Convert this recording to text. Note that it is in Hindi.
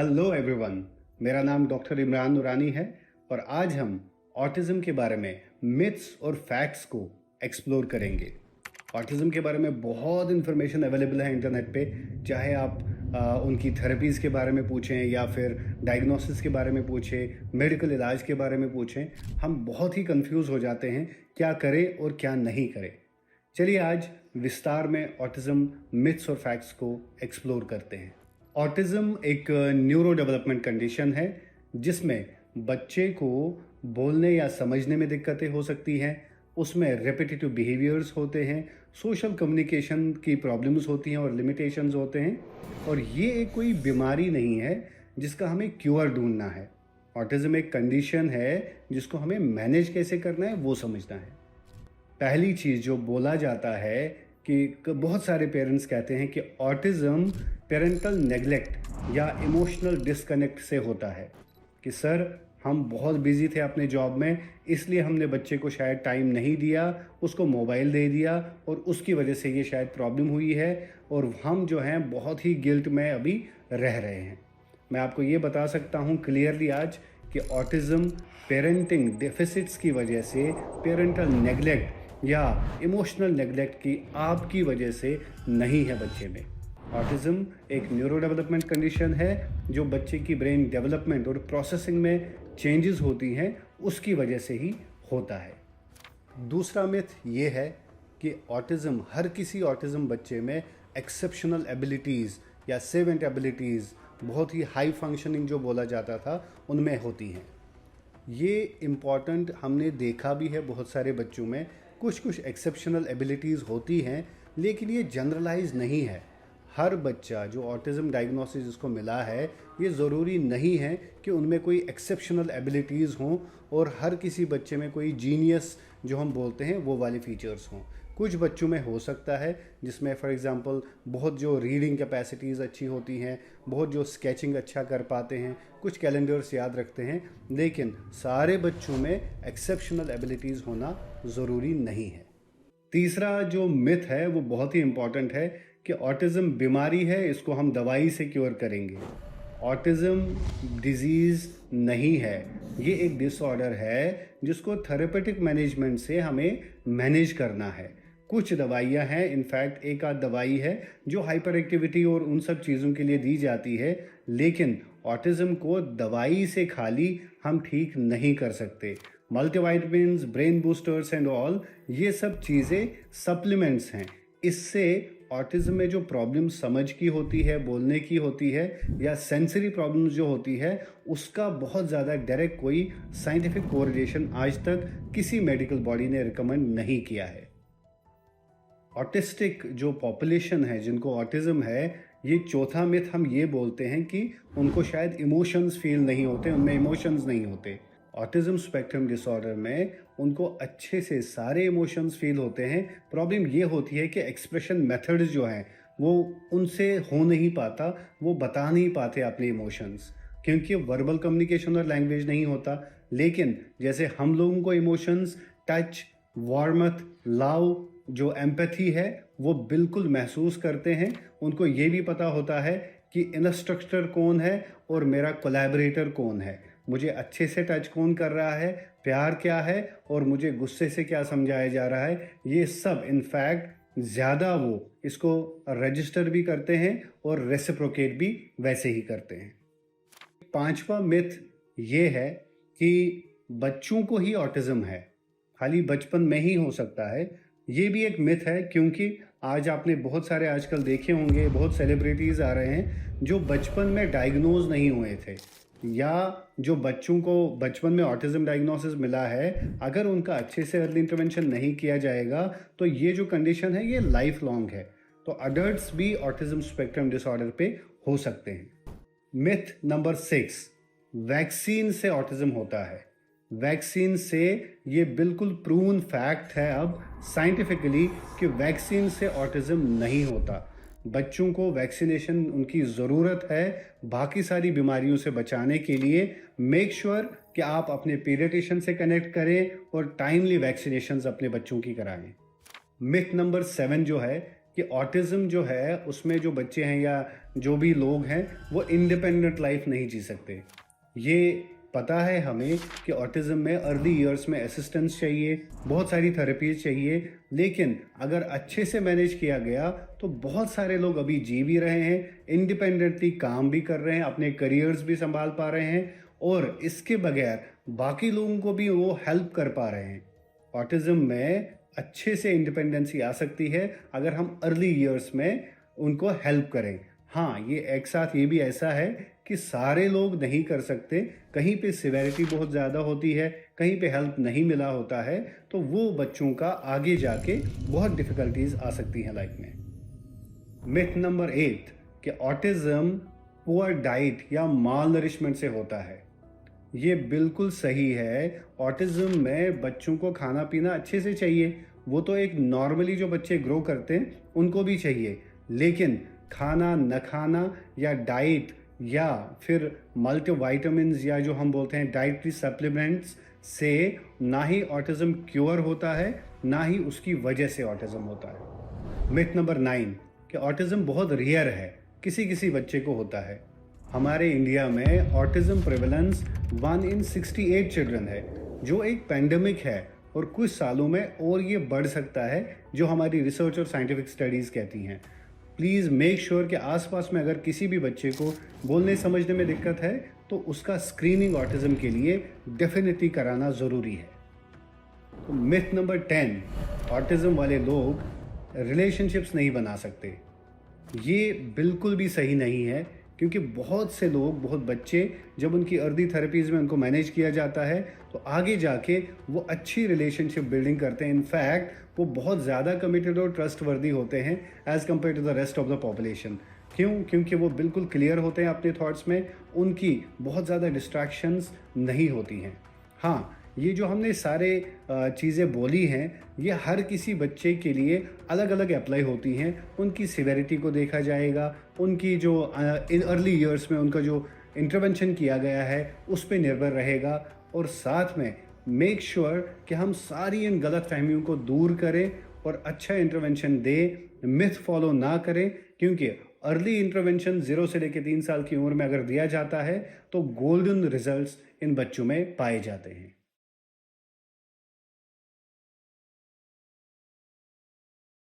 हेलो एवरीवन, मेरा नाम डॉक्टर इमरान नूरानी है और आज हम ऑटिज़म के बारे में मिथ्स और फैक्ट्स को एक्सप्लोर करेंगे। ऑटिज़म के बारे में बहुत इन्फॉर्मेशन अवेलेबल है इंटरनेट पे, चाहे आप उनकी थेरेपीज़ के बारे में पूछें या फिर डायग्नोसिस के बारे में पूछें, मेडिकल इलाज के बारे में पूछें। हम बहुत ही कंफ्यूज हो जाते हैं क्या करें और क्या नहीं करें। चलिए आज विस्तार में ऑटिज़म मिथ्स और फैक्ट्स को एक्सप्लोर करते हैं। ऑटिज़म एक न्यूरो डेवलपमेंट कंडीशन है जिसमें बच्चे को बोलने या समझने में दिक्कतें हो सकती हैं, उसमें रेपिटेटिव बिहेवियर्स होते हैं, सोशल कम्युनिकेशन की प्रॉब्लम्स होती हैं और लिमिटेशंस होते हैं। और ये एक कोई बीमारी नहीं है जिसका हमें क्योर ढूंढना है। ऑटिज़म एक कंडीशन है जिसको हमें मैनेज कैसे करना है वो समझना है। पहली चीज़ जो बोला जाता है कि बहुत सारे पेरेंट्स कहते हैं कि ऑटिज़म पेरेंटल नेग्लेक्ट या इमोशनल डिस्कनेक्ट से होता है कि सर हम बहुत बिजी थे अपने जॉब में, इसलिए हमने बच्चे को शायद टाइम नहीं दिया, उसको मोबाइल दे दिया और उसकी वजह से ये शायद प्रॉब्लम हुई है और हम जो हैं बहुत ही गिल्ट में अभी रह रहे हैं। मैं आपको ये बता सकता हूँ क्लियरली आज कि ऑटिज़म पेरेंटिंग डेफिसिट्स की वजह से, पेरेंटल नेग्लेक्ट या इमोशनल नेग्लेक्ट की आपकी वजह से नहीं है बच्चे में। ऑटिज़म एक न्यूरो डेवलपमेंट कंडीशन है जो बच्चे की ब्रेन डेवलपमेंट और प्रोसेसिंग में चेंजेस होती हैं उसकी वजह से ही होता है। दूसरा मिथ ये है कि ऑटिज़म, हर किसी ऑटिज़म बच्चे में एक्सेप्शनल एबिलिटीज़ या सेवेंट एबिलिटीज़, बहुत ही हाई फंक्शनिंग जो बोला जाता था, उनमें होती हैं। ये इम्पॉर्टेंट हमने देखा भी है बहुत सारे बच्चों में, कुछ एक्सेप्शनल एबिलिटीज़ होती हैं लेकिन ये जनरलाइज नहीं है। हर बच्चा जो ऑटिज़म डायग्नोसिस जिसको मिला है, ये ज़रूरी नहीं है कि उनमें कोई एक्सेप्शनल एबिलिटीज़ हों और हर किसी बच्चे में कोई जीनियस जो हम बोलते हैं वो वाले फीचर्स हों। कुछ बच्चों में हो सकता है जिसमें फॉर एग्ज़ाम्पल बहुत जो रीडिंग कैपेसिटीज़ अच्छी होती हैं, बहुत जो स्केचिंग अच्छा कर पाते हैं, कुछ कैलेंडर्स याद रखते हैं, लेकिन सारे बच्चों में एक्सेप्शनल एबिलिटीज़ होना ज़रूरी नहीं है। तीसरा जो मिथ है वो बहुत ही इम्पॉर्टेंट है कि ऑटिज़म बीमारी है, इसको हम दवाई से क्योर करेंगे। ऑटिज़म डिजीज़ नहीं है, ये एक डिसऑर्डर है जिसको थेरेपेटिक मैनेजमेंट से हमें मैनेज करना है। कुछ दवाइयाँ हैं, इनफैक्ट एक आध दवाई है जो हाइपर एक्टिविटी और उन सब चीज़ों के लिए दी जाती है, लेकिन ऑटिज़म को दवाई से खाली हम ठीक नहीं कर सकते। Multivitamins, brain boosters and all, ये सब चीज़ें सप्लीमेंट्स हैं। इससे ऑटिज़म में जो प्रॉब्लम समझ की होती है, बोलने की होती है या सेंसरी प्रॉब्लम्स जो होती है, उसका बहुत ज़्यादा डायरेक्ट कोई साइंटिफिक कोरिलेशन आज तक किसी मेडिकल बॉडी ने रिकमेंड नहीं किया है। ऑटिस्टिक जो पॉपुलेशन है जिनको ऑटिज़म है, ये चौथा मिथ हम ये बोलते हैं कि उनको शायद इमोशंस फील नहीं होते, उनमें इमोशंस नहीं होते। ऑटिज़म स्पेक्ट्रम डिसऑर्डर में उनको अच्छे से सारे इमोशंस फील होते हैं। प्रॉब्लम ये होती है कि एक्सप्रेशन मेथड्स जो हैं वो उनसे हो नहीं पाता, वो बता नहीं पाते अपने इमोशंस, क्योंकि वर्बल कम्युनिकेशन और लैंग्वेज नहीं होता। लेकिन जैसे हम लोगों को इमोशंस, टच, वार्मथ, लव, जो एम्पैथी है वो बिल्कुल महसूस करते हैं। उनको ये भी पता होता है कि इंस्ट्रक्टर कौन है और मेरा कोलैबोरेटर कौन है, मुझे अच्छे से टच कौन कर रहा है, प्यार क्या है और मुझे गुस्से से क्या समझाया जा रहा है। ये सब इनफैक्ट ज़्यादा वो इसको रजिस्टर भी करते हैं और रेसिप्रोकेट भी वैसे ही करते हैं। पांचवा मिथ ये है कि बच्चों को ही ऑटिज़म है, खाली बचपन में ही हो सकता है। ये भी एक मिथ है, क्योंकि आज आपने बहुत सारे आजकल देखे होंगे, बहुत सेलिब्रिटीज़ आ रहे हैं जो बचपन में डायग्नोज नहीं हुए थे, या जो बच्चों को बचपन में ऑटिज़म डायग्नोसिस मिला है, अगर उनका अच्छे से अर्ली इंटरवेंशन नहीं किया जाएगा तो ये जो कंडीशन है ये लाइफ लॉन्ग है। तो अडल्ट्स भी ऑटिज़म स्पेक्ट्रम डिसऑर्डर पे हो सकते हैं। मिथ नंबर 6, वैक्सीन से ऑटिज़म होता है। वैक्सीन से, ये बिल्कुल प्रूवन फैक्ट है अब साइंटिफिकली कि वैक्सीन से ऑटिज़म नहीं होता। बच्चों को वैक्सीनेशन उनकी ज़रूरत है बाकी सारी बीमारियों से बचाने के लिए। मेक श्योर कि आप अपने पीडियाट्रिशियन से कनेक्ट करें और टाइमली वैक्सीनेशंस अपने बच्चों की कराएं। मिथ नंबर 7 जो है कि कि ऑटिज़म जो है उसमें जो बच्चे हैं या जो भी लोग हैं वो इंडिपेंडेंट लाइफ नहीं जी सकते। ये पता है हमें कि ऑटिज़म में अर्ली ईयर्स में असिस्टेंस चाहिए, बहुत सारी थेरेपीज चाहिए, लेकिन अगर अच्छे से मैनेज किया गया तो बहुत सारे लोग अभी जी भी रहे हैं, इंडिपेंडेंटली काम भी कर रहे हैं, अपने करियर्स भी संभाल पा रहे हैं और इसके बगैर बाकी लोगों को भी वो हेल्प कर पा रहे हैं। ऑटिज़म में अच्छे से इंडिपेंडेंसी आ सकती है अगर हम अर्ली ईयर्स में उनको हेल्प करें। हाँ, ये एक साथ ये भी ऐसा है कि सारे लोग नहीं कर सकते, कहीं पे सिवेरिटी बहुत ज़्यादा होती है, कहीं पे हेल्प नहीं मिला होता है, तो वो बच्चों का आगे जाके बहुत डिफ़िकल्टीज आ सकती हैं लाइफ में। मिथ नंबर 8 कि ऑटिज़म पुअर डाइट या माल नरिशमेंट से होता है। ये बिल्कुल सही है। ऑटिज़म में बच्चों को खाना पीना अच्छे से चाहिए, वो तो एक नॉर्मली जो बच्चे ग्रो करते हैं उनको भी चाहिए, लेकिन खाना न खाना या डाइट या फिर मल्टीविटामिन्स या जो हम बोलते हैं डाइटरी सप्लीमेंट्स से ना ही ऑटिज़म क्योर होता है, ना ही उसकी वजह से ऑटिज़म होता है। मिथ नंबर 9 कि ऑटिज़म बहुत रेयर है, किसी किसी बच्चे को होता है। हमारे इंडिया में ऑटिज़म प्रेवलेंस 1 in 68 चिल्ड्रन है, जो एक पैंडमिक है और कुछ सालों में और ये बढ़ सकता है, जो हमारी रिसर्च और साइंटिफिक स्टडीज़ कहती हैं। प्लीज़ मेक श्योर कि आसपास में अगर किसी भी बच्चे को बोलने समझने में दिक्कत है तो उसका स्क्रीनिंग ऑटिज़म के लिए डेफिनेटली कराना ज़रूरी है। तो मिथ नंबर 10, ऑटिज़म वाले लोग रिलेशनशिप्स नहीं बना सकते। ये बिल्कुल भी सही नहीं है, क्योंकि बहुत से लोग, बहुत बच्चे, जब उनकी अर्ली थेरेपीज़ में उनको मैनेज किया जाता है तो आगे जाके वो अच्छी रिलेशनशिप बिल्डिंग करते हैं। इनफैक्ट वो बहुत ज़्यादा कमिटेड और ट्रस्टवर्दी होते हैं as compared to the rest of the population. क्यों? क्योंकि वो बिल्कुल क्लियर होते हैं अपने थॉट्स में, उनकी बहुत ज़्यादा डिस्ट्रैक्शंस नहीं होती हैं। हाँ, ये जो हमने सारे चीज़ें बोली हैं, ये हर किसी बच्चे के लिए अलग अलग अप्लाई होती हैं। उनकी सिवेरिटी को देखा जाएगा, उनकी जो इन अर्ली ईयर्स में उनका जो इंटरवेंशन किया गया है उस पे निर्भर रहेगा, और साथ में मेक श्योर कि हम सारी इन गलत फहमियों को दूर करें और अच्छा इंटरवेंशन दें, मिथ फॉलो ना करें, क्योंकि अर्ली इंटरवेंशन 0 से लेकर 3 साल की उम्र में अगर दिया जाता है तो गोल्डन रिजल्ट्स इन बच्चों में पाए जाते हैं।